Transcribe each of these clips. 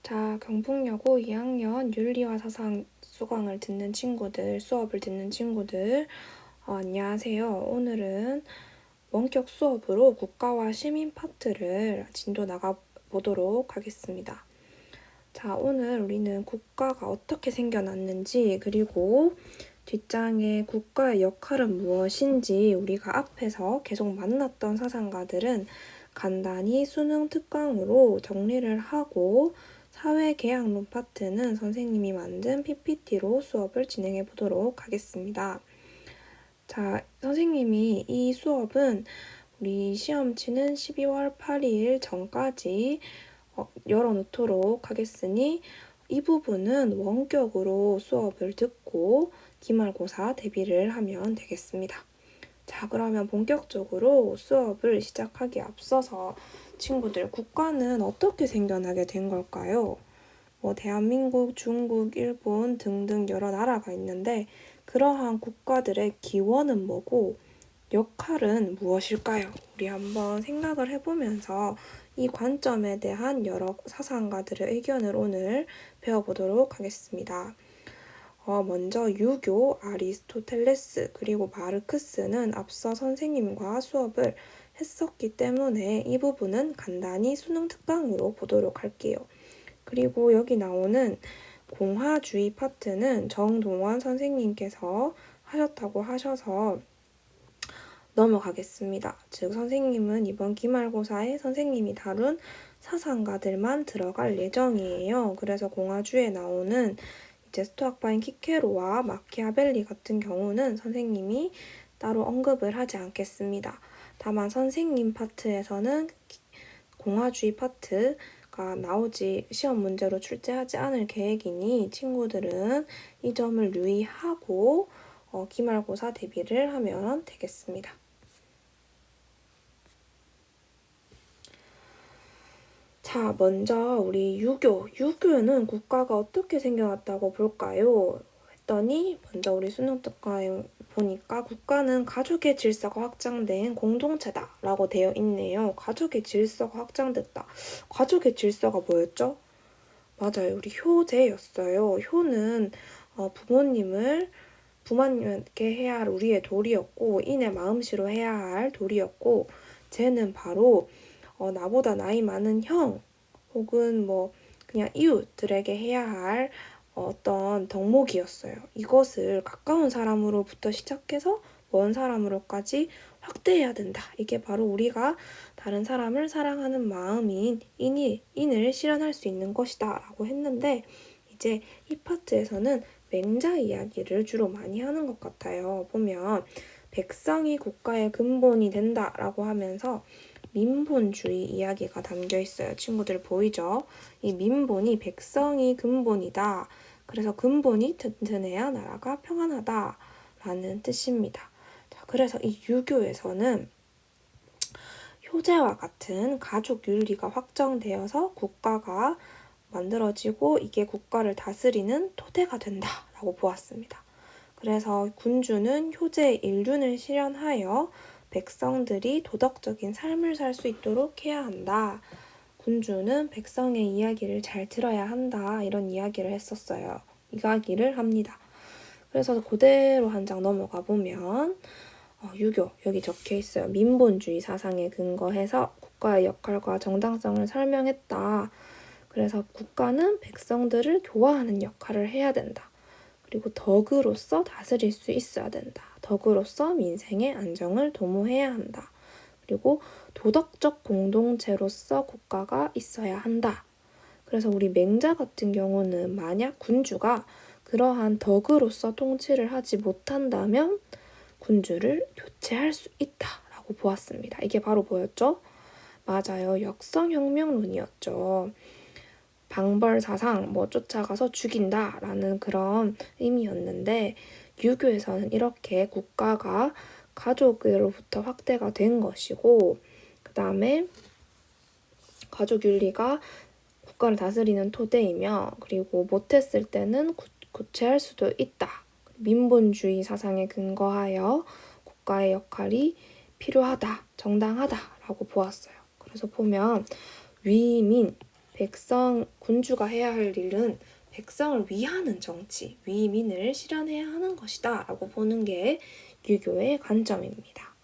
자, 경북여고 2학년 윤리와 사상 수강을 듣는 친구들, 수업을 듣는 친구들, 안녕하세요. 오늘은 원격 수업으로 국가와 시민 파트를 진도 나가보도록 하겠습니다. 자, 오늘 우리는 국가가 어떻게 생겨났는지, 그리고 뒷장에 국가의 역할은 무엇인지 우리가 앞에서 계속 만났던 사상가들은 간단히 수능 특강으로 정리를 하고 사회계약론 파트는 선생님이 만든 PPT로 수업을 진행해 보도록 하겠습니다. 자, 선생님이 이 수업은 우리 시험 치는 12월 8일 전까지 열어놓도록 하겠으니 이 부분은 원격으로 수업을 듣고 기말고사 대비를 하면 되겠습니다. 자, 그러면 본격적으로 수업을 시작하기에 앞서서 친구들, 국가는 어떻게 생겨나게 된 걸까요? 대한민국, 중국, 일본 등등 여러 나라가 있는데 그러한 국가들의 기원은 뭐고 역할은 무엇일까요? 우리 한번 생각을 해보면서 이 관점에 대한 여러 사상가들의 의견을 오늘 배워보도록 하겠습니다. 먼저 유교, 아리스토텔레스, 그리고 마르크스는 앞서 선생님과 수업을 했었기 때문에 이 부분은 간단히 수능 특강으로 보도록 할게요. 그리고 여기 나오는 공화주의 파트는 정동원 선생님께서 하셨다고 하셔서 넘어가겠습니다. 즉 선생님은 이번 기말고사에 선생님이 다룬 사상가들만 들어갈 예정이에요. 그래서 공화주에 나오는 이제 스토아파인 키케로와 마키아벨리 같은 경우는 선생님이 따로 언급을 하지 않겠습니다. 다만 선생님 파트에서는 공화주의 파트가 시험 문제로 출제하지 않을 계획이니 친구들은 이 점을 유의하고 기말고사 대비를 하면 되겠습니다. 자, 먼저 우리 유교는 국가가 어떻게 생겨났다고 볼까요? 했더니 먼저 우리 수능 특강에 보니까 국가는 가족의 질서가 확장된 공동체다라고 되어 있네요. 가족의 질서가 확장됐다. 가족의 질서가 뭐였죠? 맞아요. 우리 효제였어요. 효는 부모님께 해야 할 우리의 도리였고 이내 마음씨로 해야 할 도리였고 제는 바로 나보다 나이 많은 형 혹은 그냥 이웃들에게 해야 할 어떤 덕목이었어요. 이것을 가까운 사람으로부터 시작해서 먼 사람으로까지 확대해야 된다. 이게 바로 우리가 다른 사람을 사랑하는 마음인 인을 실현할 수 있는 것이다 라고 했는데 이제 이 파트에서는 맹자 이야기를 주로 많이 하는 것 같아요. 보면 백성이 국가의 근본이 된다라고 하면서 민본주의 이야기가 담겨 있어요. 친구들 보이죠? 이 민본이 백성이 근본이다. 그래서 근본이 튼튼해야 나라가 평안하다 라는 뜻입니다. 자, 그래서 이 유교에서는 효제와 같은 가족 윤리가 확정되어서 국가가 만들어지고 이게 국가를 다스리는 토대가 된다라고 보았습니다. 그래서 군주는 효제의 일륜을 실현하여 백성들이 도덕적인 삶을 살 수 있도록 해야 한다. 군주는 백성의 이야기를 잘 들어야 한다. 이런 이야기를 했었어요. 이야기를 합니다. 그래서 그대로 한 장 넘어가 보면 유교 여기 적혀 있어요. 민본주의 사상에 근거해서 국가의 역할과 정당성을 설명했다. 그래서 국가는 백성들을 교화하는 역할을 해야 된다. 그리고 덕으로서 다스릴 수 있어야 된다. 덕으로서 민생의 안정을 도모해야 한다. 그리고 도덕적 공동체로서 국가가 있어야 한다. 그래서 우리 맹자 같은 경우는 만약 군주가 그러한 덕으로서 통치를 하지 못한다면 군주를 교체할 수 있다라고 보았습니다. 이게 바로 뭐였죠? 맞아요. 역성혁명론이었죠. 방벌사상 쫓아가서 죽인다라는 그런 의미였는데 유교에서는 이렇게 국가가 가족으로부터 확대가 된 것이고 그 다음에 가족윤리가 국가를 다스리는 토대이며 그리고 못했을 때는 교체할 수도 있다. 민본주의 사상에 근거하여 국가의 역할이 필요하다, 정당하다라고 보았어요. 그래서 보면 위민, 군주가 해야 할 일은 백성을 위하는 정치, 위민을 실현해야 하는 것이다 라고 보는 게 유교의 관점입니다.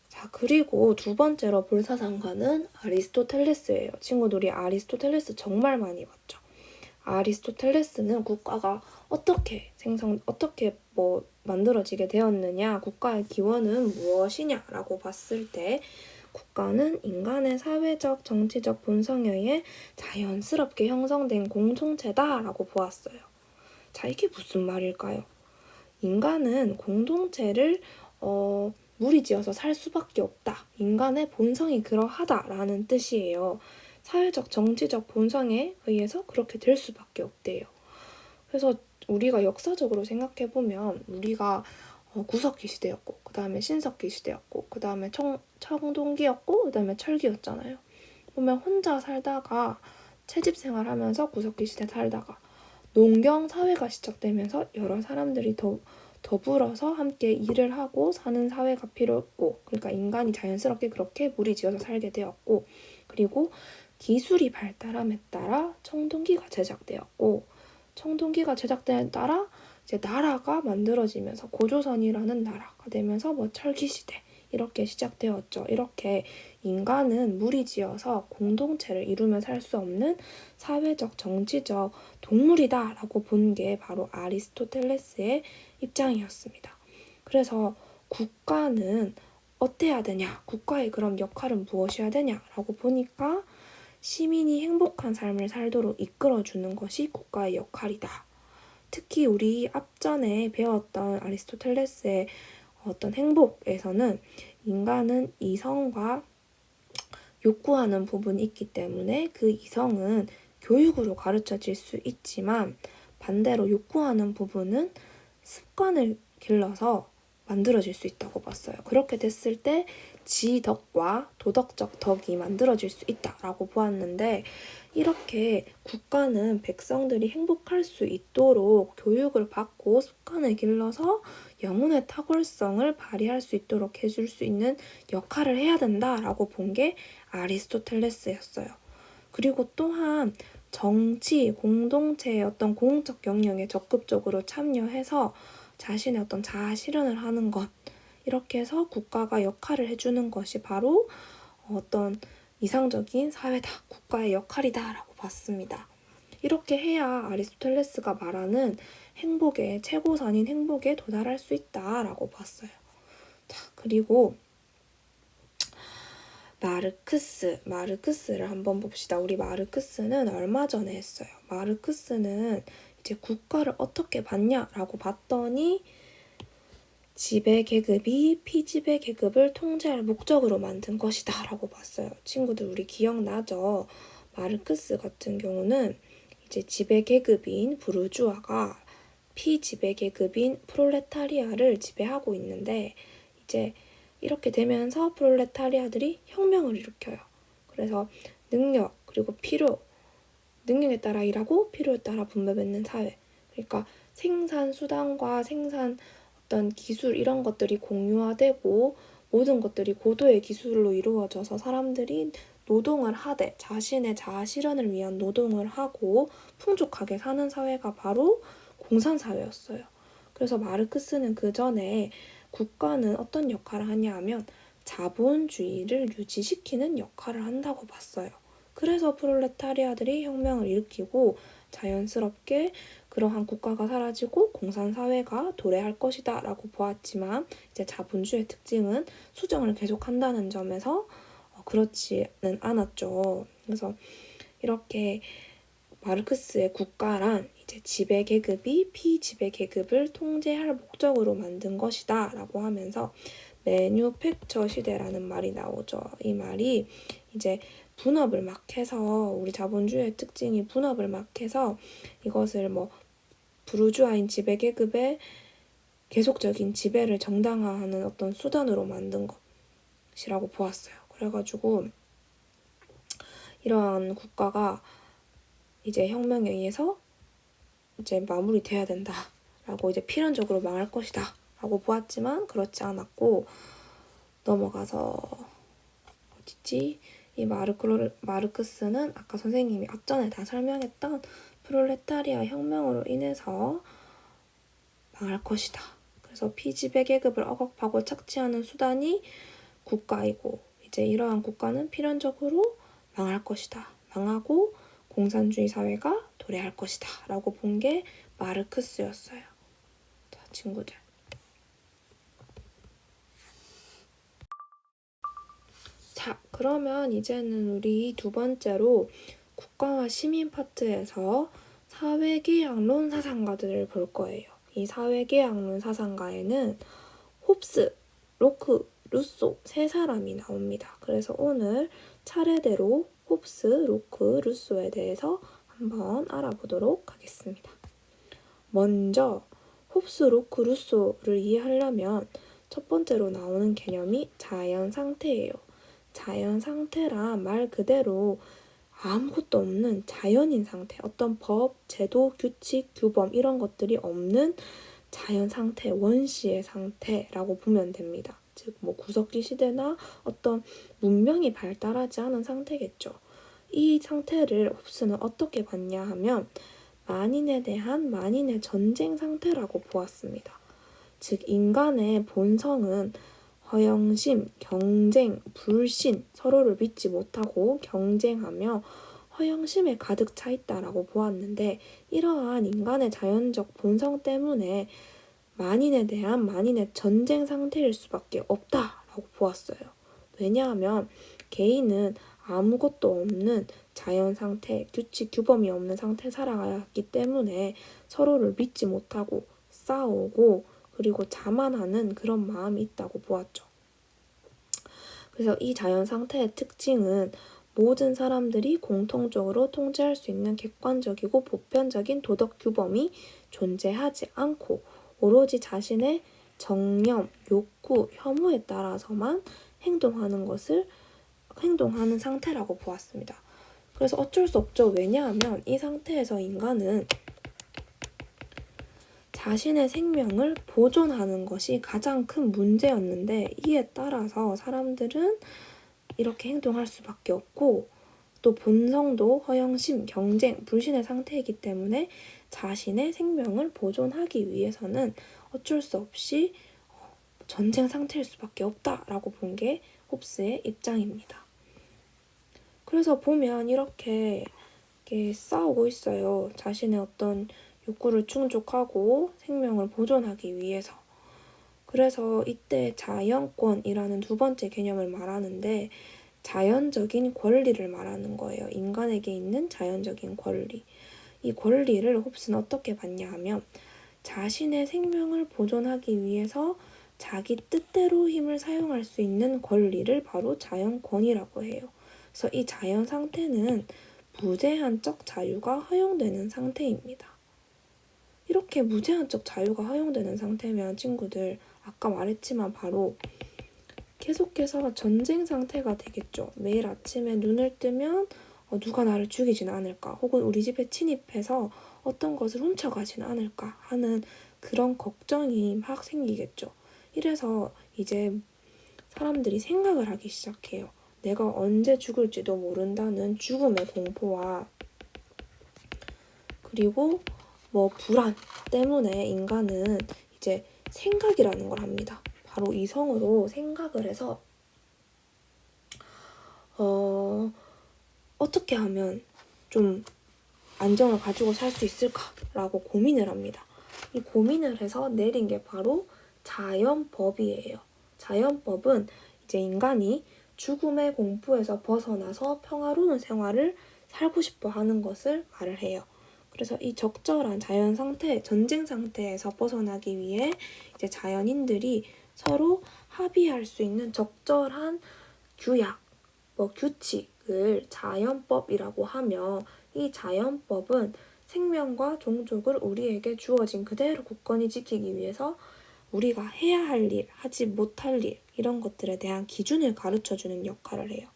자, 그리고 두 번째로 볼 사상가는 아리스토텔레스예요. 친구들이 아리스토텔레스 정말 많이 봤죠. 아리스토텔레스는 국가가 어떻게 만들어지게 되었느냐, 국가의 기원은 무엇이냐라고 봤을 때 국가는 인간의 사회적, 정치적 본성에 의해 자연스럽게 형성된 공동체다라고 보았어요. 자, 이게 무슨 말일까요? 인간은 공동체를 무리지어서 살 수밖에 없다. 인간의 본성이 그러하다라는 뜻이에요. 사회적, 정치적 본성에 의해서 그렇게 될 수밖에 없대요. 그래서 우리가 역사적으로 생각해보면 우리가 구석기 시대였고, 그 다음에 신석기 시대였고, 그 다음에 청동기였고, 그 다음에 철기였잖아요. 보면 혼자 살다가 채집 생활하면서 구석기 시대 살다가 농경 사회가 시작되면서 여러 사람들이 더불어서 함께 일을 하고 사는 사회가 필요했고, 그러니까 인간이 자연스럽게 그렇게 무리지어서 살게 되었고, 그리고 기술이 발달함에 따라 청동기가 제작되었고, 청동기가 제작됨에 따라 이제 나라가 만들어지면서 고조선이라는 나라가 되면서 철기시대 이렇게 시작되었죠. 이렇게 인간은 무리지어서 공동체를 이루며 살 수 없는 사회적, 정치적 동물이다라고 본 게 바로 아리스토텔레스의 입장이었습니다. 그래서 국가는 어때야 되냐? 국가의 그럼 역할은 무엇이어야 되냐라고 보니까 시민이 행복한 삶을 살도록 이끌어주는 것이 국가의 역할이다. 특히 우리 앞전에 배웠던 아리스토텔레스의 어떤 행복에서는 인간은 이성과 욕구하는 부분이 있기 때문에 그 이성은 교육으로 가르쳐질 수 있지만 반대로 욕구하는 부분은 습관을 길러서 만들어질 수 있다고 봤어요. 그렇게 됐을 때 지덕과 도덕적 덕이 만들어질 수 있다라고 보았는데, 이렇게 국가는 백성들이 행복할 수 있도록 교육을 받고 습관을 길러서 영혼의 탁월성을 발휘할 수 있도록 해줄 수 있는 역할을 해야 된다라고 본 게 아리스토텔레스였어요. 그리고 또한 정치, 공동체의 어떤 공적 영역에 적극적으로 참여해서 자신의 어떤 자아 실현을 하는 것, 이렇게 해서 국가가 역할을 해주는 것이 바로 어떤 이상적인 사회다, 국가의 역할이다라고 봤습니다. 이렇게 해야 아리스토텔레스가 말하는 행복의 최고선인 행복에 도달할 수 있다라고 봤어요. 자, 그리고 마르크스를 한번 봅시다. 우리 마르크스는 얼마 전에 했어요. 마르크스는 이제 국가를 어떻게 봤냐라고 봤더니 지배계급이 피지배계급을 통제할 목적으로 만든 것이다 라고 봤어요. 친구들 우리 기억나죠? 마르크스 같은 경우는 이제 지배계급인 부르주아가 피지배계급인 프롤레타리아를 지배하고 있는데, 이제 이렇게 되면서 프롤레타리아들이 혁명을 일으켜요. 그래서 능력 그리고 필요, 능력에 따라 일하고 필요에 따라 분배받는 사회. 그러니까 생산 수단과 생산 어떤 기술 이런 것들이 공유화되고 모든 것들이 고도의 기술로 이루어져서 사람들이 노동을 하되 자신의 자아 실현을 위한 노동을 하고 풍족하게 사는 사회가 바로 공산사회였어요. 그래서 마르크스는 그 전에 국가는 어떤 역할을 하냐 하면 자본주의를 유지시키는 역할을 한다고 봤어요. 그래서 프롤레타리아들이 혁명을 일으키고 자연스럽게 그러한 국가가 사라지고 공산사회가 도래할 것이다 라고 보았지만, 이제 자본주의의 특징은 수정을 계속한다는 점에서 그렇지는 않았죠. 그래서 이렇게 마르크스의 국가란 이제 지배계급이 피지배계급을 통제할 목적으로 만든 것이다 라고 하면서 매뉴팩처 시대라는 말이 나오죠. 이 말이 이제 분업을 막 해서, 우리 자본주의의 특징이 분업을 막 해서 이것을 부르주아인 지배계급의 계속적인 지배를 정당화하는 어떤 수단으로 만든 것이라고 보았어요. 그래가지고 이러한 국가가 이제 혁명에 의해서 이제 마무리돼야 된다라고, 이제 필연적으로 망할 것이다 라고 보았지만 그렇지 않았고, 넘어가서 어디지? 이 마르크스는 아까 선생님이 앞전에 다 설명했던 프롤레타리아 혁명으로 인해서 망할 것이다. 그래서 피지배 계급을 억압하고 착취하는 수단이 국가이고 이제 이러한 국가는 필연적으로 망할 것이다. 망하고 공산주의 사회가 도래할 것이다. 라고 본 게 마르크스였어요. 자, 친구들. 자, 그러면 이제는 우리 두 번째로 국가와 시민 파트에서 사회계약론 사상가들을 볼 거예요. 이 사회계약론 사상가에는 홉스, 로크, 루소 세 사람이 나옵니다. 그래서 오늘 차례대로 홉스, 로크, 루소에 대해서 한번 알아보도록 하겠습니다. 먼저 홉스, 로크, 루소를 이해하려면 첫 번째로 나오는 개념이 자연 상태예요. 자연 상태란 말 그대로 아무것도 없는 자연인 상태, 어떤 법, 제도, 규칙, 규범 이런 것들이 없는 자연 상태, 원시의 상태라고 보면 됩니다. 즉, 구석기 시대나 어떤 문명이 발달하지 않은 상태겠죠. 이 상태를 홉스는 어떻게 봤냐 하면 만인에 대한 만인의 전쟁 상태라고 보았습니다. 즉, 인간의 본성은 허영심, 경쟁, 불신, 서로를 믿지 못하고 경쟁하며 허영심에 가득 차 있다라고 보았는데 이러한 인간의 자연적 본성 때문에 만인에 대한 만인의 전쟁 상태일 수밖에 없다라고 보았어요. 왜냐하면 개인은 아무것도 없는 자연 상태, 규칙, 규범이 없는 상태 살아갔기 때문에 서로를 믿지 못하고 싸우고 그리고 자만하는 그런 마음이 있다고 보았죠. 그래서 이 자연 상태의 특징은 모든 사람들이 공통적으로 통제할 수 있는 객관적이고 보편적인 도덕 규범이 존재하지 않고 오로지 자신의 정념, 욕구, 혐오에 따라서만 행동하는 상태라고 보았습니다. 그래서 어쩔 수 없죠. 왜냐하면 이 상태에서 인간은 자신의 생명을 보존하는 것이 가장 큰 문제였는데 이에 따라서 사람들은 이렇게 행동할 수밖에 없고 또 본성도 허영심, 경쟁, 불신의 상태이기 때문에 자신의 생명을 보존하기 위해서는 어쩔 수 없이 전쟁 상태일 수밖에 없다라고 본 게 홉스의 입장입니다. 그래서 보면 이렇게 싸우고 있어요. 자신의 어떤 욕구를 충족하고 생명을 보존하기 위해서. 그래서 이때 자연권이라는 두 번째 개념을 말하는데 자연적인 권리를 말하는 거예요. 인간에게 있는 자연적인 권리. 이 권리를 홉스는 어떻게 봤냐 하면 자신의 생명을 보존하기 위해서 자기 뜻대로 힘을 사용할 수 있는 권리를 바로 자연권이라고 해요. 그래서 이 자연 상태는 무제한적 자유가 허용되는 상태입니다. 이렇게 무제한적 자유가 허용되는 상태면 친구들 아까 말했지만 바로 계속해서 전쟁 상태가 되겠죠. 매일 아침에 눈을 뜨면 누가 나를 죽이지는 않을까 혹은 우리 집에 침입해서 어떤 것을 훔쳐가지는 않을까 하는 그런 걱정이 막 생기겠죠. 이래서 이제 사람들이 생각을 하기 시작해요. 내가 언제 죽을지도 모른다는 죽음의 공포와 그리고 불안 때문에 인간은 이제 생각이라는 걸 합니다. 바로 이성으로 생각을 해서 어떻게 하면 좀 안정을 가지고 살 수 있을까라고 고민을 합니다. 이 고민을 해서 내린 게 바로 자연법이에요. 자연법은 이제 인간이 죽음의 공포에서 벗어나서 평화로운 생활을 살고 싶어 하는 것을 말을 해요. 그래서 이 적절한 자연 상태, 전쟁 상태에서 벗어나기 위해 이제 자연인들이 서로 합의할 수 있는 적절한 규약, 규칙을 자연법이라고 하며 이 자연법은 생명과 종족을 우리에게 주어진 그대로 굳건히 지키기 위해서 우리가 해야 할 일, 하지 못할 일 이런 것들에 대한 기준을 가르쳐주는 역할을 해요.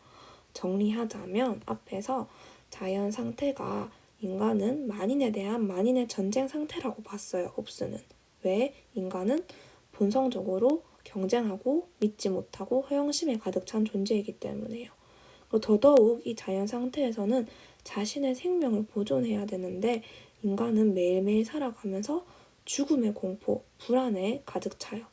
정리하자면 앞에서 자연 상태가 인간은 만인에 대한 만인의 전쟁 상태라고 봤어요. 홉스는. 왜? 인간은 본성적으로 경쟁하고 믿지 못하고 허영심에 가득 찬 존재이기 때문에요. 더더욱 이 자연 상태에서는 자신의 생명을 보존해야 되는데 인간은 매일매일 살아가면서 죽음의 공포, 불안에 가득 차요.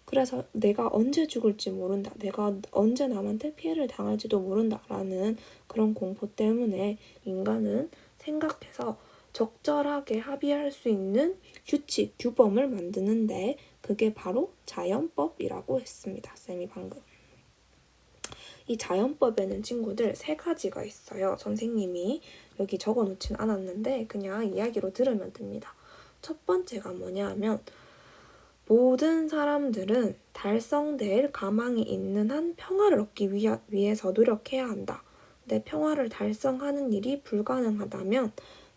그래서 내가 언제 죽을지 모른다. 내가 언제 남한테 피해를 당할지도 모른다라는 그런 공포 때문에 인간은 생각해서 적절하게 합의할 수 있는 규칙, 규범을 만드는데 그게 바로 자연법이라고 했습니다. 쌤이 방금. 이 자연법에는 친구들 3가지가 있어요. 선생님이 여기 적어놓진 않았는데 그냥 이야기로 들으면 됩니다. 첫 번째가 뭐냐 하면 모든 사람들은 달성될 가망이 있는 한 평화를 얻기 위해서 노력해야 한다. 근데 평화를 달성하는 일이 불가능하다면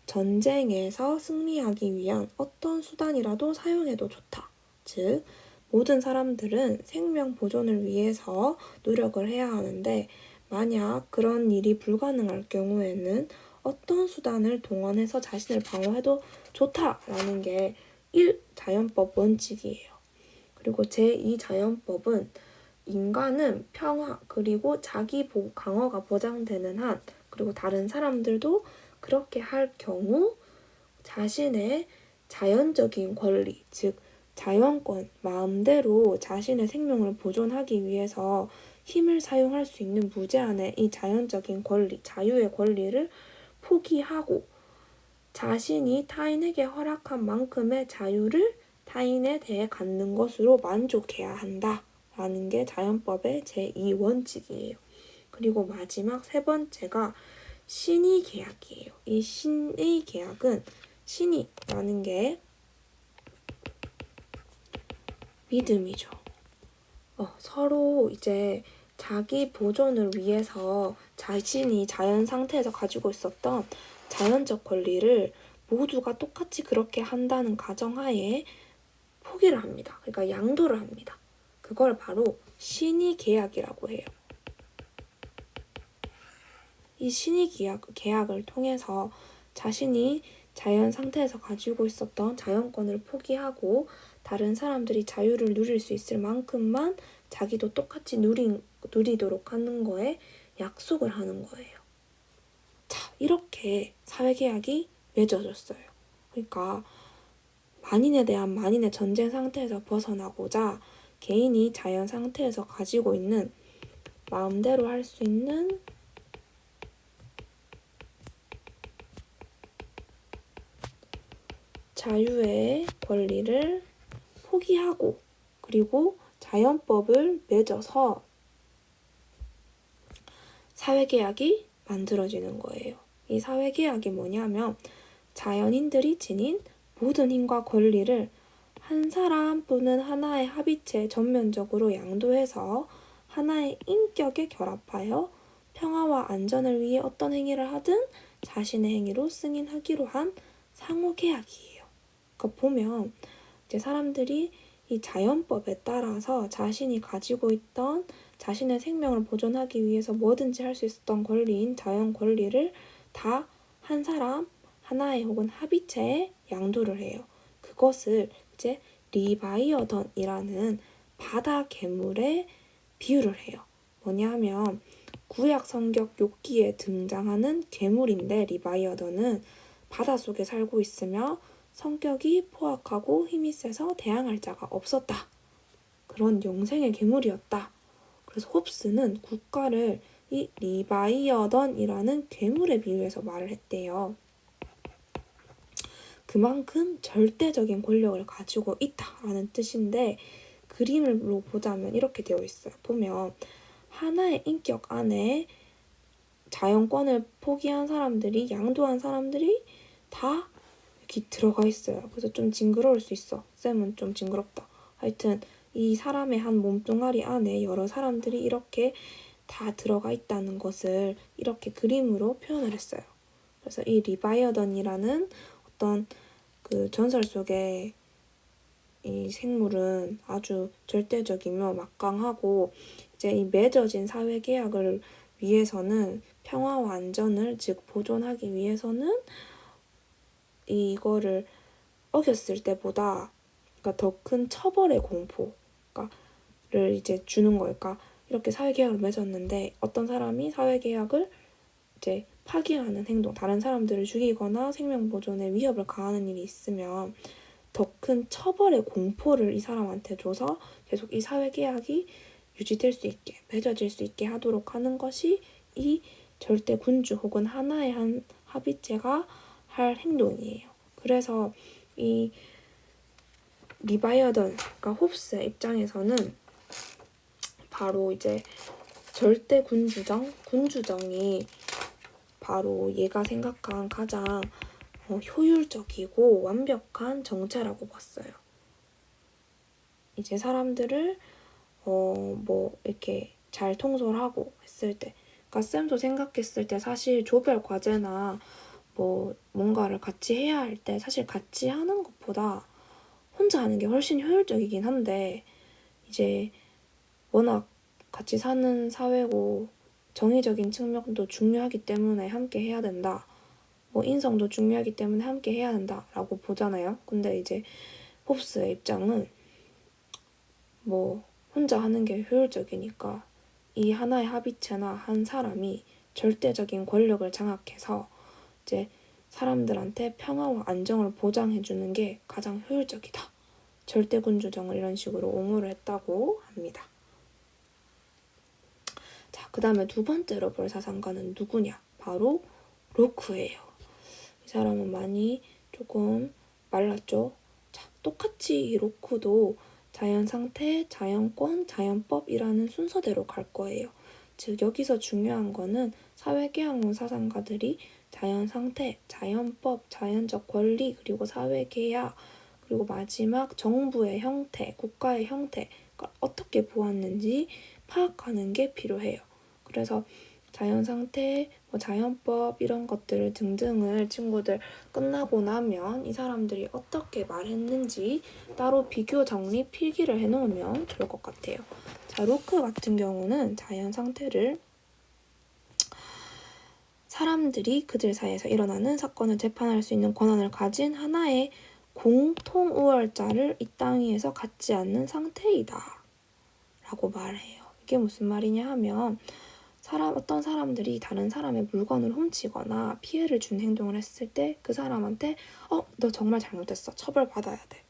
전쟁에서 승리하기 위한 어떤 수단이라도 사용해도 좋다. 즉, 모든 사람들은 생명 보존을 위해서 노력을 해야 하는데 만약 그런 일이 불가능할 경우에는 어떤 수단을 동원해서 자신을 방어해도 좋다라는 게 1. 자연법 원칙이에요. 그리고 제2 자연법은 인간은 평화 그리고 자기 강화가 보장되는 한 그리고 다른 사람들도 그렇게 할 경우 자신의 자연적인 권리, 즉 자연권, 마음대로 자신의 생명을 보존하기 위해서 힘을 사용할 수 있는 무제한의 이 자연적인 권리, 자유의 권리를 포기하고 자신이 타인에게 허락한 만큼의 자유를 타인에 대해 갖는 것으로 만족해야 한다라는 게 자연법의 제2 원칙이에요. 그리고 마지막 3번째가 신의 계약이에요. 이 신의 계약은 신의라는 게 믿음이죠. 서로 이제 자기 보존을 위해서 자신이 자연 상태에서 가지고 있었던 자연적 권리를 모두가 똑같이 그렇게 한다는 가정하에 포기를 합니다. 그러니까 양도를 합니다. 그걸 바로 신의 계약이라고 해요. 이 신의 계약을 통해서 자신이 자연 상태에서 가지고 있었던 자연권을 포기하고 다른 사람들이 자유를 누릴 수 있을 만큼만 자기도 똑같이 누리도록 하는 거에 약속을 하는 거예요. 자, 이렇게 사회계약이 맺어졌어요. 그러니까 만인에 대한 만인의 전쟁 상태에서 벗어나고자 개인이 자연 상태에서 가지고 있는 마음대로 할 수 있는 자유의 권리를 포기하고 그리고 자연법을 맺어서 사회계약이 만들어지는 거예요. 이 사회계약이 뭐냐면 자연인들이 지닌 모든 힘과 권리를 한 사람 또는 하나의 합의체에 전면적으로 양도해서 하나의 인격에 결합하여 평화와 안전을 위해 어떤 행위를 하든 자신의 행위로 승인하기로 한 상호계약이에요. 그러니까 보면 이제 사람들이 이 자연법에 따라서 자신이 가지고 있던 자신의 생명을 보존하기 위해서 뭐든지 할 수 있었던 권리인 자연 권리를 다 한 사람, 하나의 혹은 합의체에 양도를 해요. 그것을 이제 리바이어던이라는 바다 괴물에 비유를 해요. 뭐냐면 구약 성경 욥기에 등장하는 괴물인데 리바이어던은 바닷속에 살고 있으며 성격이 포악하고 힘이 세서 대항할 자가 없었다. 그런 영생의 괴물이었다. 그래서 홉스는 국가를 이 리바이어던이라는 괴물에 비유해서 말을 했대요. 그만큼 절대적인 권력을 가지고 있다라는 뜻인데 그림으로 보자면 이렇게 되어 있어요. 보면 하나의 인격 안에 자연권을 포기한 사람들이 양도한 사람들이 다 여기 들어가 있어요. 그래서 좀 징그러울 수 있어. 쌤은 좀 징그럽다. 하여튼 이 사람의 한 몸뚱아리 안에 여러 사람들이 이렇게 다 들어가 있다는 것을 이렇게 그림으로 표현을 했어요. 그래서 이 리바이어던이라는 어떤 그 전설 속에 이 생물은 아주 절대적이며 막강하고 이제 이 맺어진 사회 계약을 위해서는 평화와 안전을 즉 보존하기 위해서는 이거를 어겼을 때보다 그러니까 더 큰 처벌의 공포를 이제 주는 거예요. 그러니까 이렇게 사회계약을 맺었는데 어떤 사람이 사회계약을 이제 파기하는 행동, 다른 사람들을 죽이거나 생명보존에 위협을 가하는 일이 있으면 더 큰 처벌의 공포를 이 사람한테 줘서 계속 이 사회계약이 유지될 수 있게, 맺어질 수 있게 하도록 하는 것이 이 절대 군주 혹은 하나의 한 합의체가 할 행동이에요. 그래서 이 리바이어던, 그러니까 홉스의 입장에서는 바로 이제 절대 군주정이 바로 얘가 생각한 가장 효율적이고 완벽한 정체라고 봤어요. 이제 사람들을 뭐 이렇게 잘 통솔하고 했을 때, 그러니까 쌤도 생각했을 때 사실 조별 과제나 뭐 뭔가를 같이 해야 할 때 사실 같이 하는 것보다 혼자 하는 게 훨씬 효율적이긴 한데, 이제 워낙 같이 사는 사회고 정의적인 측면도 중요하기 때문에 함께 해야 된다. 뭐 인성도 중요하기 때문에 함께 해야 한다라고 보잖아요. 근데 이제 홉스의 입장은 뭐 혼자 하는 게 효율적이니까 이 하나의 합의체나 한 사람이 절대적인 권력을 장악해서 이제 사람들한테 평화와 안정을 보장해주는 게 가장 효율적이다. 절대군주정을 이런 식으로 옹호를 했다고 합니다. 자, 그 다음에 두 번째로 볼 사상가는 누구냐? 바로 로크예요. 이 사람은 많이 조금 말랐죠. 자, 똑같이 이 로크도 자연상태, 자연권, 자연법이라는 순서대로 갈 거예요. 즉 여기서 중요한 거는 사회계약론 사상가들이 자연상태, 자연법, 자연적 권리, 그리고 사회계약, 그리고 마지막 정부의 형태, 국가의 형태가 어떻게 보았는지 파악하는 게 필요해요. 그래서 자연상태, 뭐 자연법 이런 것들을 등등을 친구들 끝나고 나면 이 사람들이 어떻게 말했는지 따로 비교 정리 필기를 해놓으면 좋을 것 같아요. 자, 로크 같은 경우는 자연상태를 사람들이 그들 사이에서 일어나는 사건을 재판할 수 있는 권한을 가진 하나의 공통 우월자를 이 땅 위에서 갖지 않는 상태이다 라고 말해요. 이게 무슨 말이냐 하면 어떤 사람들이 다른 사람의 물건을 훔치거나 피해를 준 행동을 했을 때 그 사람한테 너 정말 잘못했어. 처벌받아야 돼.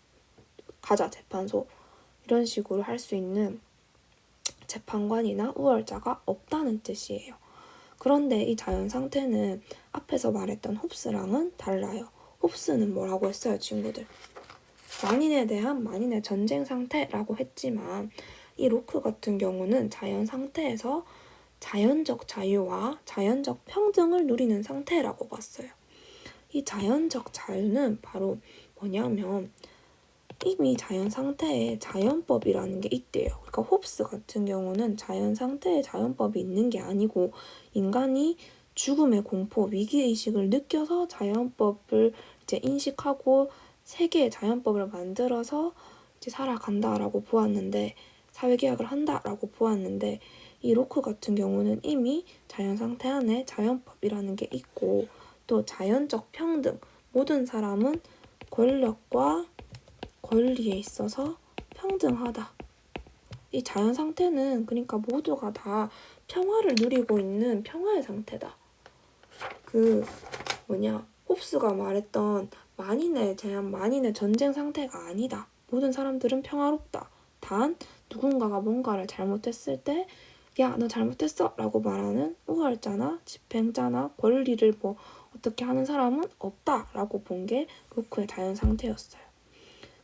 가자 재판소. 이런 식으로 할 수 있는 재판관이나 우월자가 없다는 뜻이에요. 그런데 이 자연 상태는 앞에서 말했던 홉스랑은 달라요. 홉스는 뭐라고 했어요, 친구들? 만인에 대한 만인의 전쟁 상태라고 했지만 이 로크 같은 경우는 자연 상태에서 자연적 자유와 자연적 평등을 누리는 상태라고 봤어요. 이 자연적 자유는 바로 뭐냐면 이미 자연 상태에 자연법이라는 게 있대요. 그러니까 홉스 같은 경우는 자연 상태에 자연법이 있는 게 아니고 인간이 죽음의 공포, 위기의식을 느껴서 자연법을 이제 인식하고 세계의 자연법을 만들어서 이제 살아간다라고 보았는데, 사회계약을 한다라고 보았는데, 이 로크 같은 경우는 이미 자연 상태 안에 자연법이라는 게 있고 또 자연적 평등, 모든 사람은 권력과 권리에 있어서 평등하다. 이 자연 상태는 그러니까 모두가 다 평화를 누리고 있는 평화의 상태다. 홉스가 말했던 만인의 제한, 만인의 전쟁 상태가 아니다. 모든 사람들은 평화롭다. 단 누군가가 뭔가를 잘못했을 때 야, 너 잘못했어 라고 말하는 우월자나 집행자나 권리를 뭐 어떻게 하는 사람은 없다라고 본 게 로크의 자연 상태였어요.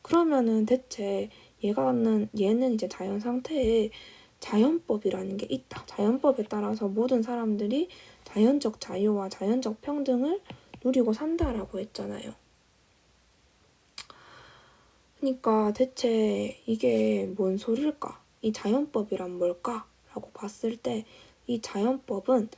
그러면은 대체 얘는 이제 자연 상태에 자연법이라는 게 있다. 자연법에 따라서 모든 사람들이 자연적 자유와 자연적 평등을 누리고 산다라고 했잖아요. 그러니까 대체 이게 뭔 소릴까? 이 자연법이란 뭘까? 라고 봤을 때 이 자연법은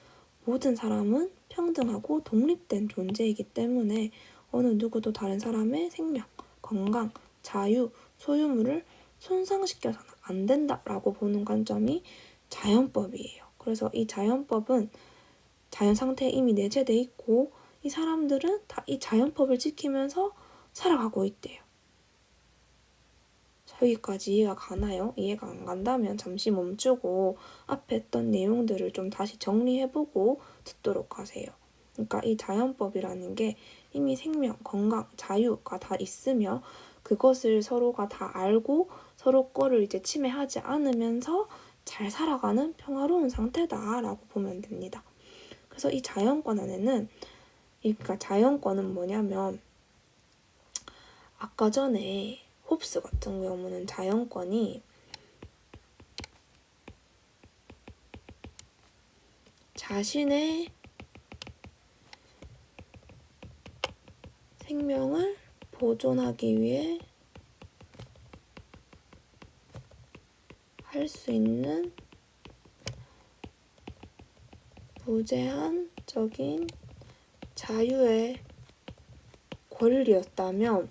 모든 사람은 평등하고 독립된 존재이기 때문에 어느 누구도 다른 사람의 생명, 건강, 자유, 소유물을 손상시켜서는 안 된다라고 보는 관점이 자연법이에요. 그래서 이 자연법은 자연 상태에 이미 내재돼 있고 이 사람들은 다 이 자연법을 지키면서 살아가고 있대요. 여기까지 이해가 가나요? 이해가 안 간다면 잠시 멈추고 앞에 했던 내용들을 좀 다시 정리해보고 듣도록 하세요. 그러니까 이 자연법이라는 게 이미 생명, 건강, 자유가 다 있으며 그것을 서로가 다 알고 서로 거를 이제 침해하지 않으면서 잘 살아가는 평화로운 상태다라고 보면 됩니다. 그래서 이 자연권 안에는 그러니까 자연권은 뭐냐면 아까 전에 홉스 같은 경우는 자연권이 자신의 생명을 보존하기 위해 할 수 있는 무제한적인 자유의 권리였다면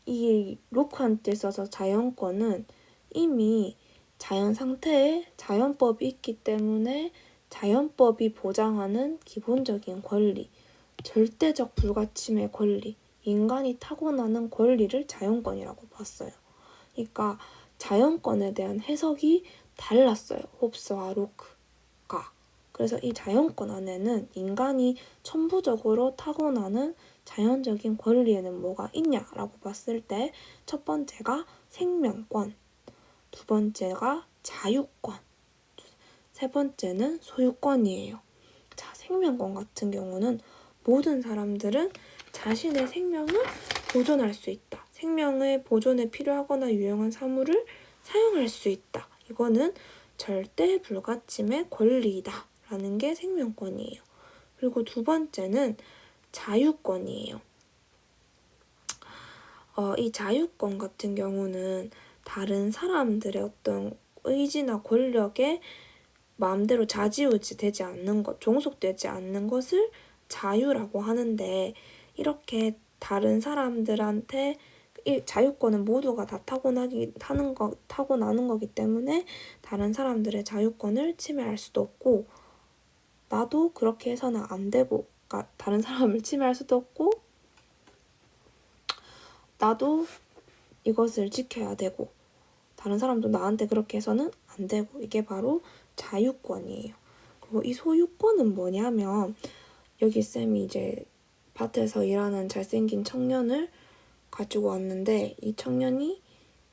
이 로크한테 있어서 자연권은 이미 자연 상태에 자연법이 있기 때문에 자연법이 보장하는 기본적인 권리, 절대적 불가침의 권리, 인간이 타고나는 권리를 자연권이라고 봤어요. 그러니까 자연권에 대한 해석이 달랐어요. 홉스와 로크가. 그래서 이 자연권 안에는 인간이 천부적으로 타고나는 자연적인 권리에는 뭐가 있냐라고 봤을 때 첫 번째가 생명권, 두 번째가 자유권, 세 번째는 소유권이에요. 자, 생명권 같은 경우는 모든 사람들은 자신의 생명을 보존할 수 있다. 생명의 보존에 필요하거나 유용한 사물을 사용할 수 있다. 이거는 절대 불가침의 권리이다. 라는 게 생명권이에요. 그리고 두 번째는 자유권이에요. 이 자유권 같은 경우는 다른 사람들의 어떤 의지나 권력에 마음대로 좌지우지 되지 않는 것, 종속되지 않는 것을 자유라고 하는데 이렇게 다른 사람들한테 이 자유권은 모두가 다 타고나는 거기 때문에 다른 사람들의 자유권을 침해할 수도 없고 나도 그렇게 해서는 안 되고 그러니까 다른 사람을 침해할 수도 없고 나도 이것을 지켜야 되고 다른 사람도 나한테 그렇게 해서는 안 되고 이게 바로 자유권이에요. 그리고 이 소유권은 뭐냐면 여기 쌤이 이제 밭에서 일하는 잘생긴 청년을 가지고 왔는데 이 청년이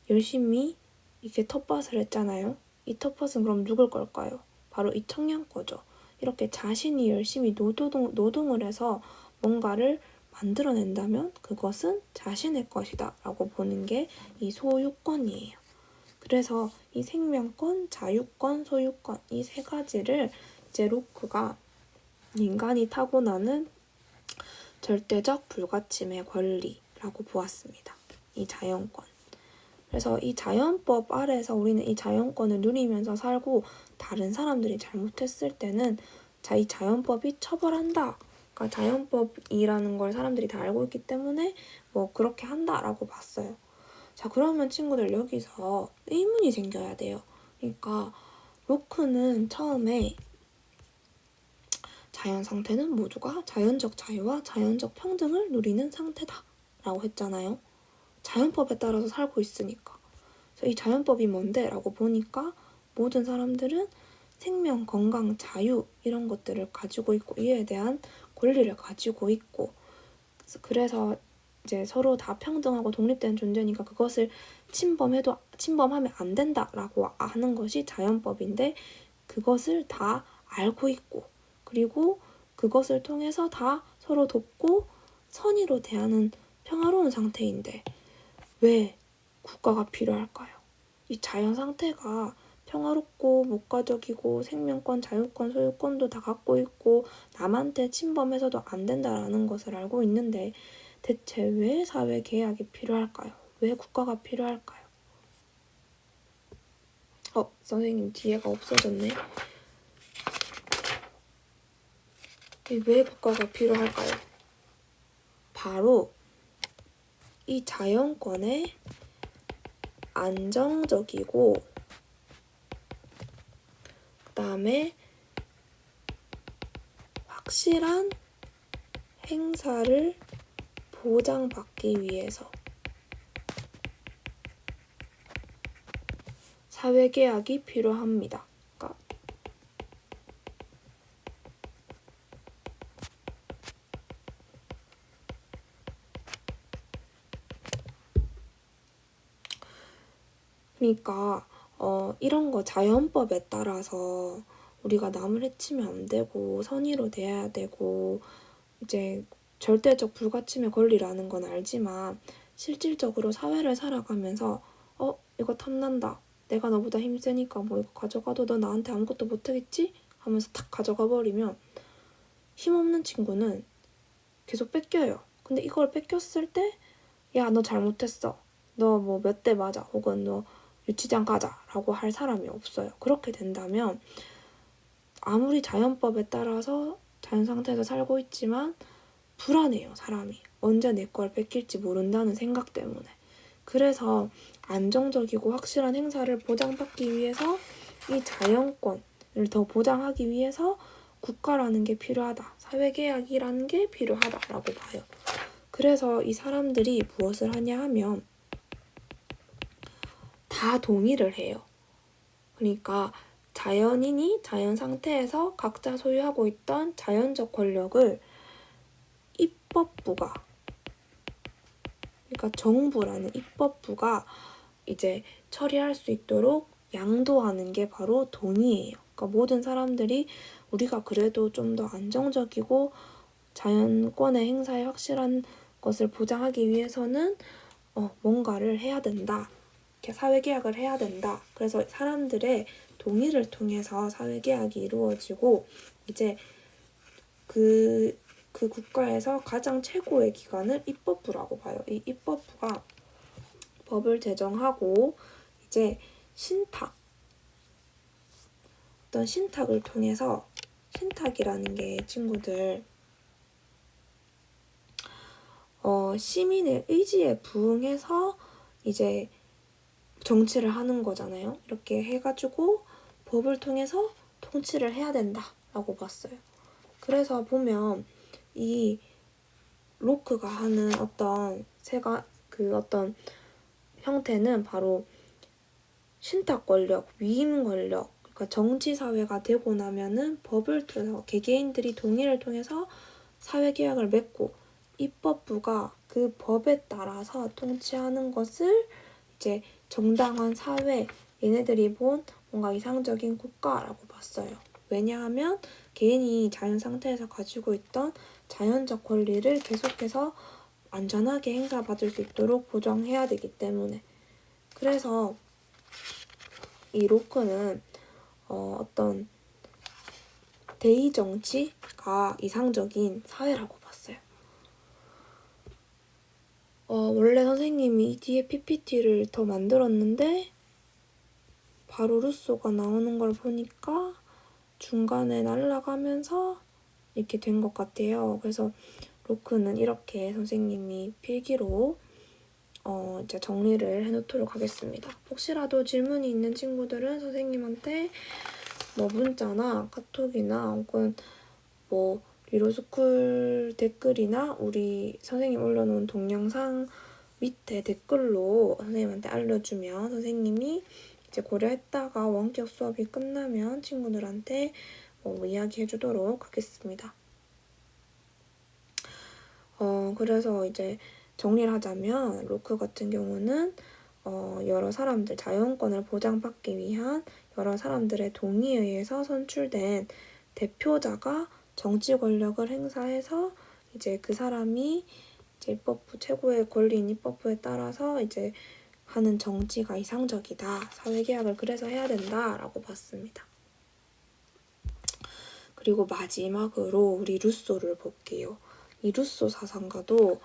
열심히 이렇게 텃밭을 했잖아요. 이 텃밭은 그럼 누굴 걸까요? 바로 이 청년 거죠. 이렇게 자신이 열심히 노동을 해서 뭔가를 만들어낸다면 그것은 자신의 것이다 라고 보는 게 이 소유권이에요. 그래서 이 생명권, 자유권, 소유권 이 세 가지를 이제 로크가 인간이 타고나는 절대적 불가침의 권리라고 보았습니다. 이 자연권. 그래서 이 자연법 아래에서 우리는 이 자연권을 누리면서 살고 다른 사람들이 잘못했을 때는 이 자연법이 처벌한다. 그러니까 자연법이라는 걸 사람들이 다 알고 있기 때문에 뭐 그렇게 한다라고 봤어요. 자, 그러면 친구들 여기서 의문이 생겨야 돼요. 그러니까 로크는 처음에 자연 상태는 모두가 자연적 자유와 자연적 평등을 누리는 상태다 라고 했잖아요. 자연법에 따라서 살고 있으니까. 그래서 이 자연법이 뭔데? 라고 보니까 모든 사람들은 생명, 건강, 자유 이런 것들을 가지고 있고 이에 대한 권리를 가지고 있고 그래서 이제 서로 다 평등하고 독립된 존재니까 그것을 침범하면 안 된다라고 하는 것이 자연법인데 그것을 다 알고 있고 그리고 그것을 통해서 다 서로 돕고 선의로 대하는 평화로운 상태인데 왜 국가가 필요할까요? 이 자연 상태가 평화롭고 목가적이고 생명권, 자유권, 소유권도 다 갖고 있고 남한테 침범해서도 안 된다라는 것을 알고 있는데 대체 왜 사회 계약이 필요할까요? 왜 국가가 필요할까요? 선생님 뒤에가 없어졌네. 왜 국가가 필요할까요? 바로 이 자연권의 안정적이고 그다음에 확실한 행사를 보장받기 위해서 사회계약이 필요합니다. 그러니까 이런 거 자연법에 따라서 우리가 남을 해치면 안 되고 선의로 대해야 되고 이제 절대적 불가침의 권리라는 건 알지만 실질적으로 사회를 살아가면서 이거 탐난다. 내가 너보다 힘세니까 뭐 이거 가져가도 너 나한테 아무것도 못하겠지? 하면서 탁 가져가 버리면 힘없는 친구는 계속 뺏겨요. 근데 이걸 뺏겼을 때 야, 너 잘못했어. 너 뭐 몇 대 맞아. 혹은 너 유치장 가자. 라고 할 사람이 없어요. 그렇게 된다면 아무리 자연법에 따라서 자연 상태에서 살고 있지만 불안해요, 사람이. 언제 내 걸 뺏길지 모른다는 생각 때문에. 그래서 안정적이고 확실한 행사를 보장받기 위해서 이 자연권을 더 보장하기 위해서 국가라는 게 필요하다. 사회계약이라는 게 필요하다라고 봐요. 그래서 이 사람들이 무엇을 하냐 하면 다 동의를 해요. 그러니까 자연인이 자연 상태에서 각자 소유하고 있던 자연적 권력을 입법부가, 그러니까 정부라는 입법부가 이제 처리할 수 있도록 양도하는 게 바로 동의예요. 그러니까 모든 사람들이 우리가 그래도 좀 더 안정적이고 자연권의 행사에 확실한 것을 보장하기 위해서는 뭔가를 해야 된다. 이렇게 사회계약을 해야 된다. 그래서 사람들의 동의를 통해서 사회계약이 이루어지고 이제 그 국가에서 가장 최고의 기관을 입법부라고 봐요. 이 입법부가 법을 제정하고 이제 어떤 신탁을 통해서 신탁이라는 게 친구들 시민의 의지에 부응해서 이제 정치를 하는 거잖아요. 이렇게 해가지고 법을 통해서 통치를 해야 된다라고 봤어요. 그래서 보면 이 로크가 하는 어떤 어떤 형태는 바로 신탁 권력, 위임 권력, 그러니까 정치 사회가 되고 나면은 법을 통해서 개개인들이 동의를 통해서 사회 계약을 맺고 입법부가 그 법에 따라서 통치하는 것을 이제 정당한 사회, 얘네들이 본 뭔가 이상적인 국가라고 봤어요. 왜냐하면 개인이 자연 상태에서 가지고 있던 자연적 권리를 계속해서 안전하게 행사받을 수 있도록 보장해야 되기 때문에. 그래서 이 로크는 어떤 대의 정치가 이상적인 사회라고 봤어요. 원래 선생님이 이 뒤에 PPT를 더 만들었는데 바로 루소가 나오는 걸 보니까 중간에 날아가면서 이렇게 된 것 같아요. 그래서 로크는 이렇게 선생님이 필기로 이제 정리를 해놓도록 하겠습니다. 혹시라도 질문이 있는 친구들은 선생님한테 뭐 문자나 카톡이나 혹은 뭐 리로스쿨 댓글이나 우리 선생님 올려놓은 동영상 밑에 댓글로 선생님한테 알려주면 선생님이 이제 고려했다가 원격 수업이 끝나면 친구들한테 이야기해주도록 하겠습니다. 그래서 이제 정리를 하자면 로크 같은 경우는 여러 사람들, 자연권을 보장받기 위한 여러 사람들의 동의에 의해서 선출된 대표자가 정치 권력을 행사해서 이제 그 사람이 이제 입법부 최고의 권리인 입법부에 따라서 이제 하는 정치가 이상적이다. 사회계약을 그래서 해야 된다라고 봤습니다. 그리고 마지막으로 우리 루소를 볼게요. 이 루소 사상과도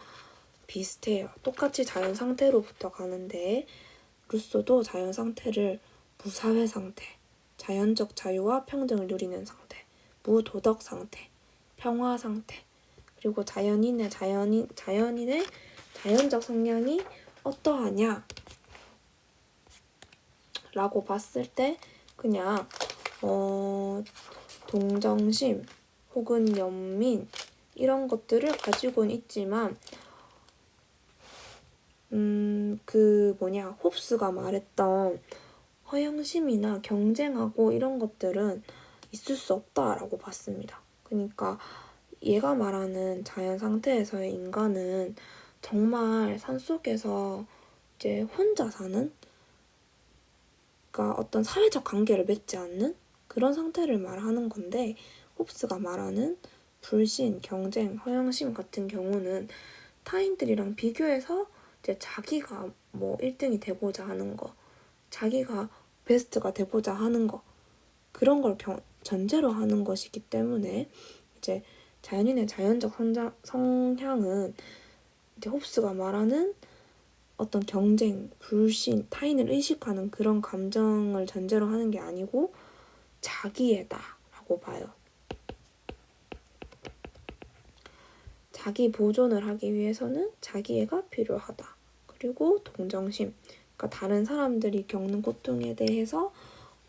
비슷해요. 똑같이 자연 상태로부터 가는데 루소도 자연 상태를 무사회 상태, 자연적 자유와 평등을 누리는 상태, 무도덕 상태, 평화 상태, 그리고 자연인의 자연적 성향이 어떠하냐 라고 봤을 때 그냥 동정심 혹은 연민 이런 것들을 가지고는 있지만 홉스가 말했던 허영심이나 경쟁하고 이런 것들은 있을 수 없다라고 봤습니다. 그러니까 얘가 말하는 자연 상태에서의 인간은 정말 산속에서 이제 혼자 사는, 그러니까 어떤 사회적 관계를 맺지 않는 그런 상태를 말하는 건데, 홉스가 말하는 불신, 경쟁, 허영심 같은 경우는 타인들이랑 비교해서 이제 자기가 뭐 1등이 되고자 하는 거, 자기가 베스트가 되고자 하는 거, 그런 걸 전제로 하는 것이기 때문에 이제 자연인의 자연적 성향은 이제 홉스가 말하는 어떤 경쟁, 불신, 타인을 의식하는 그런 감정을 전제로 하는 게 아니고 자기애다라고 봐요. 자기 보존을 하기 위해서는 자기애가 필요하다. 그리고 동정심, 그러니까 다른 사람들이 겪는 고통에 대해서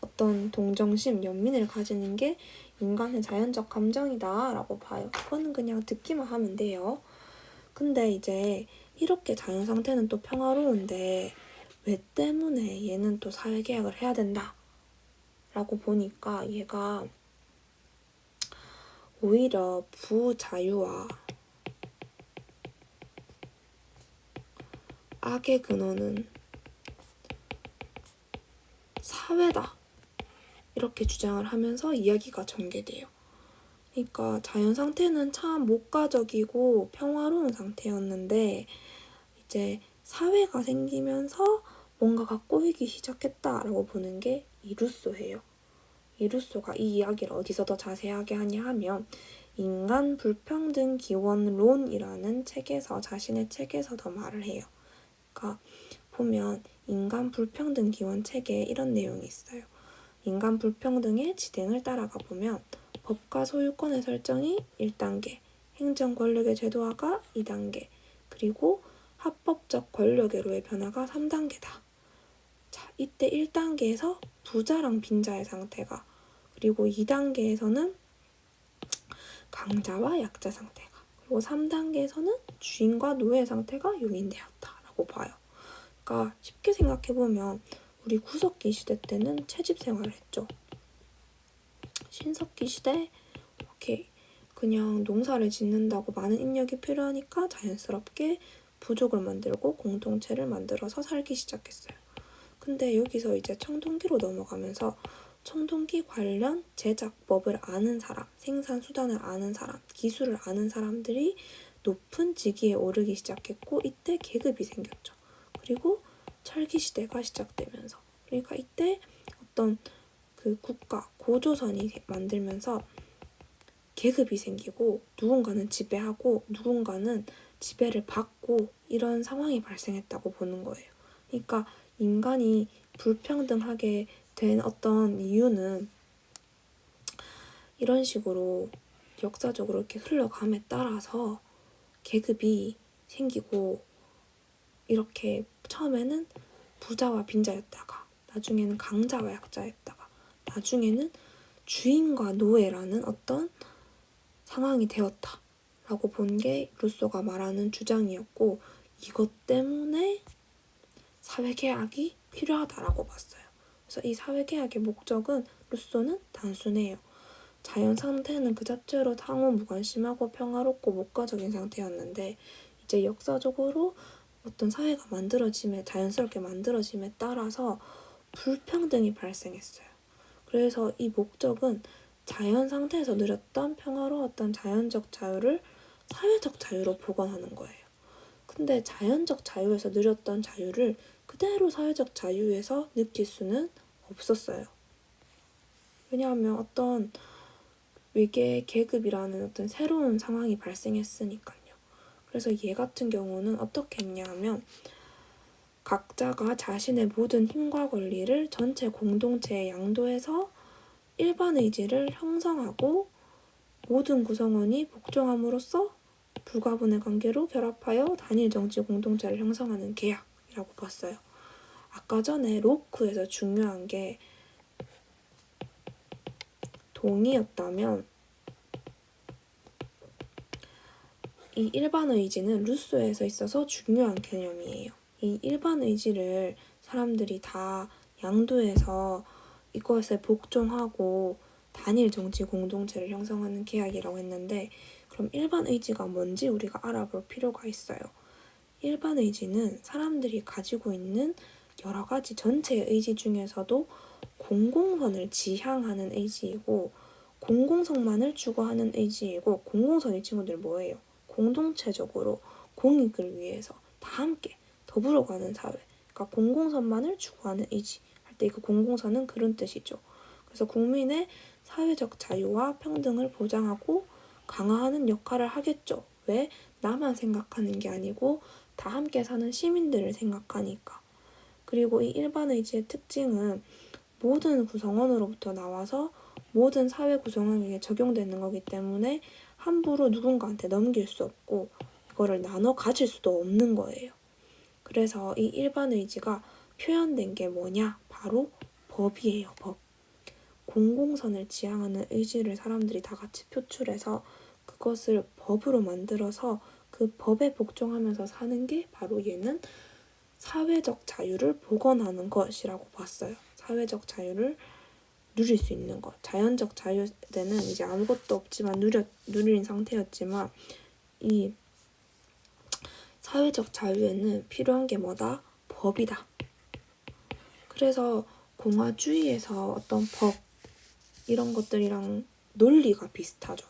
어떤 동정심, 연민을 가지는 게 인간의 자연적 감정이다라고 봐요. 그거는 그냥 듣기만 하면 돼요. 근데 이제 이렇게 자연 상태는 또 평화로운데 왜 때문에 얘는 또 사회계약을 해야 된다? 라고 보니까 얘가 오히려 부자유와 악의 근원은 사회다. 이렇게 주장을 하면서 이야기가 전개돼요. 그러니까 자연 상태는 참 목가적이고 평화로운 상태였는데 이제 사회가 생기면서 뭔가가 꼬이기 시작했다라고 보는 게 이 루소예요. 이 루소가 이 이야기를 어디서 더 자세하게 하냐 하면 인간 불평등 기원론이라는 책에서, 자신의 책에서 더 말을 해요. 그러니까 보면 인간 불평등 기원 책에 이런 내용이 있어요. 인간 불평등의 지탱을 따라가 보면 법과 소유권의 설정이 1단계, 행정 권력의 제도화가 2단계, 그리고 합법적 권력애로의 변화가 3단계다. 자, 이때 1단계에서 부자랑 빈자의 상태가, 그리고 2단계에서는 강자와 약자 상태가, 그리고 3단계에서는 주인과 노예 상태가 용인되었다라고 봐요. 그러니까 쉽게 생각해보면 우리 구석기 시대 때는 채집 생활을 했죠. 신석기 시대 이렇게 그냥 농사를 짓는다고 많은 인력이 필요하니까 자연스럽게 부족을 만들고 공동체를 만들어서 살기 시작했어요. 근데 여기서 이제 청동기로 넘어가면서 청동기 관련 제작법을 아는 사람, 생산 수단을 아는 사람, 기술을 아는 사람들이 높은 직위에 오르기 시작했고 이때 계급이 생겼죠. 그리고 철기 시대가 시작되면서, 그러니까 이때 어떤 그 국가, 고조선이 만들면서 계급이 생기고 누군가는 지배하고 누군가는 지배를 받고 이런 상황이 발생했다고 보는 거예요. 그러니까 인간이 불평등하게 된 어떤 이유는 이런 식으로 역사적으로 이렇게 흘러감에 따라서 계급이 생기고, 이렇게 처음에는 부자와 빈자였다가 나중에는 강자와 약자였다가 나중에는 주인과 노예라는 어떤 상황이 되었다라고 본 게 루소가 말하는 주장이었고, 이것 때문에 사회계약이 필요하다라고 봤어요. 그래서 이 사회계약의 목적은 루소는 단순해요. 자연 상태는 그 자체로 상호 무관심하고 평화롭고 목가적인 상태였는데 이제 역사적으로 어떤 사회가 만들어짐에, 자연스럽게 만들어짐에 따라서 불평등이 발생했어요. 그래서 이 목적은 자연 상태에서 누렸던 평화로웠던 자연적 자유를 사회적 자유로 복원하는 거예요. 근데 자연적 자유에서 누렸던 자유를 그대로 사회적 자유에서 느낄 수는 없었어요. 왜냐하면 어떤 위계 계급이라는 어떤 새로운 상황이 발생했으니까요. 그래서 얘 같은 경우는 어떻게 했냐 하면 각자가 자신의 모든 힘과 권리를 전체 공동체에 양도해서 일반 의지를 형성하고 모든 구성원이 복종함으로써 불가분의 관계로 결합하여 단일 정치 공동체를 형성하는 계약이라고 봤어요. 아까 전에 로크에서 중요한 게 동의였다면 이 일반 의지는 루소에서 있어서 중요한 개념이에요. 이 일반 의지를 사람들이 다 양도해서 이것에 복종하고 단일 정치 공동체를 형성하는 계약이라고 했는데, 그럼 일반 의지가 뭔지 우리가 알아볼 필요가 있어요. 일반 의지는 사람들이 가지고 있는 여러 가지 전체의 의지 중에서도 공공선을 지향하는 의지이고, 공공성만을 추구하는 의지이고, 공공선 이 친구들 뭐예요? 공동체적으로 공익을 위해서 다 함께 더불어 가는 사회. 그러니까 공공선만을 추구하는 의지 할 때 그 공공선은 그런 뜻이죠. 그래서 국민의 사회적 자유와 평등을 보장하고 강화하는 역할을 하겠죠. 왜? 나만 생각하는 게 아니고 다 함께 사는 시민들을 생각하니까. 그리고 이 일반 의지의 특징은 모든 구성원으로부터 나와서 모든 사회 구성원에게 적용되는 거기 때문에 함부로 누군가한테 넘길 수 없고 이거를 나눠 가질 수도 없는 거예요. 그래서 이 일반 의지가 표현된 게 뭐냐? 바로 법이에요, 법. 공공선을 지향하는 의지를 사람들이 다 같이 표출해서 그것을 법으로 만들어서 그 법에 복종하면서 사는 게 바로 얘는 사회적 자유를 복원하는 것이라고 봤어요. 사회적 자유를 누릴 수 있는 것. 자연적 자유 때는 이제 아무것도 없지만 누린 상태였지만 이 사회적 자유에는 필요한 게 뭐다? 법이다. 그래서 공화주의에서 어떤 법 이런 것들이랑 논리가 비슷하죠.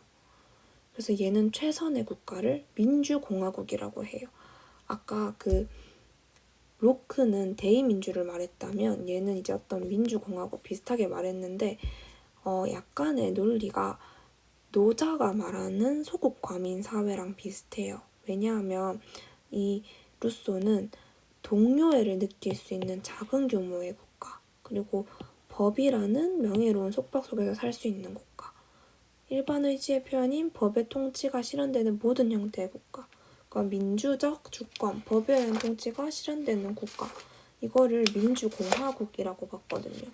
그래서 얘는 최선의 국가를 민주공화국이라고 해요. 아까 그 로크는 대의민주를 말했다면 얘는 이제 어떤 민주공화국 비슷하게 말했는데 약간의 논리가 노자가 말하는 소국과민 사회랑 비슷해요. 왜냐하면 이 루소는 동료애를 느낄 수 있는 작은 규모의 국가, 그리고 법이라는 명예로운 속박 속에서 살 수 있는 국가, 일반 의지의 표현인 법의 통치가 실현되는 모든 형태의 국가, 그러니까 민주적 주권, 법에 의한 통치가 실현되는 국가, 이거를 민주공화국이라고 봤거든요.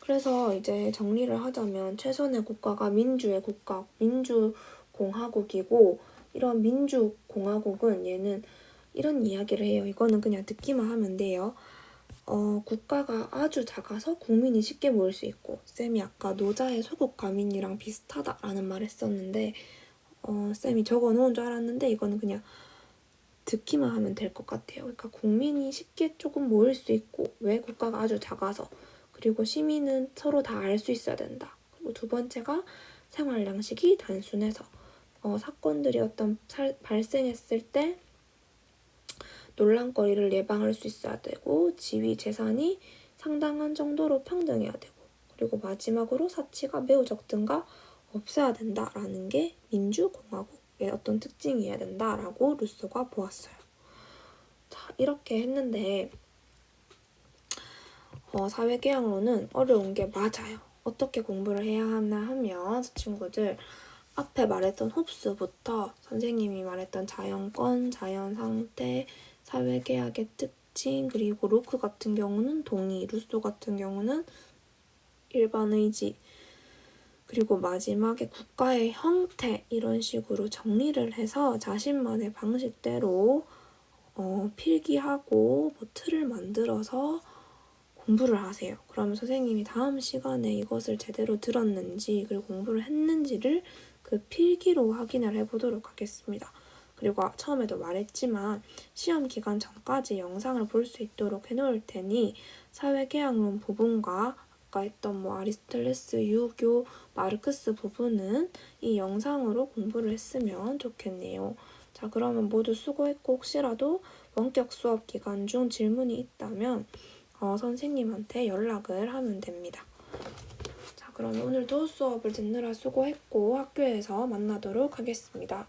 그래서 이제 정리를 하자면 최선의 국가가 민주의 국가, 민주공화국이고, 이런 민주공화국은 얘는 이런 이야기를 해요. 이거는 그냥 듣기만 하면 돼요. 국가가 아주 작아서 국민이 쉽게 모일 수 있고, 쌤이 아까 노자의 소국 가민이랑 비슷하다라는 말 했었는데 쌤이 적어놓은 줄 알았는데 이거는 그냥 듣기만 하면 될 것 같아요. 그러니까 국민이 쉽게 조금 모일 수 있고, 왜? 국가가 아주 작아서. 그리고 시민은 서로 다 알 수 있어야 된다. 그리고 두 번째가 생활 양식이 단순해서 사건들이 발생했을 때 논란거리를 예방할 수 있어야 되고, 지위, 재산이 상당한 정도로 평등해야 되고, 그리고 마지막으로 사치가 매우 적든가 없어야 된다라는 게 민주공화국의 어떤 특징이어야 된다라고 루소가 보았어요. 자, 이렇게 했는데 사회계양론은 어려운 게 맞아요. 어떻게 공부를 해야 하나 하면 친구들 앞에 말했던 홉스부터 선생님이 말했던 자연권, 자연상태, 사회계약의 특징, 그리고 로크 같은 경우는 동의, 루소 같은 경우는 일반의지, 그리고 마지막에 국가의 형태, 이런 식으로 정리를 해서 자신만의 방식대로 필기하고 틀을 만들어서 공부를 하세요. 그러면 선생님이 다음 시간에 이것을 제대로 들었는지 그리고 공부를 했는지를 그 필기로 확인을 해보도록 하겠습니다. 그리고 처음에도 말했지만 시험 기간 전까지 영상을 볼 수 있도록 해놓을 테니 사회계약론 부분과 아까 했던 아리스토텔레스, 유교, 마르크스 부분은 이 영상으로 공부를 했으면 좋겠네요. 자, 그러면 모두 수고했고, 혹시라도 원격 수업 기간 중 질문이 있다면 선생님한테 연락을 하면 됩니다. 자, 그럼 오늘도 수업을 듣느라 수고했고 학교에서 만나도록 하겠습니다.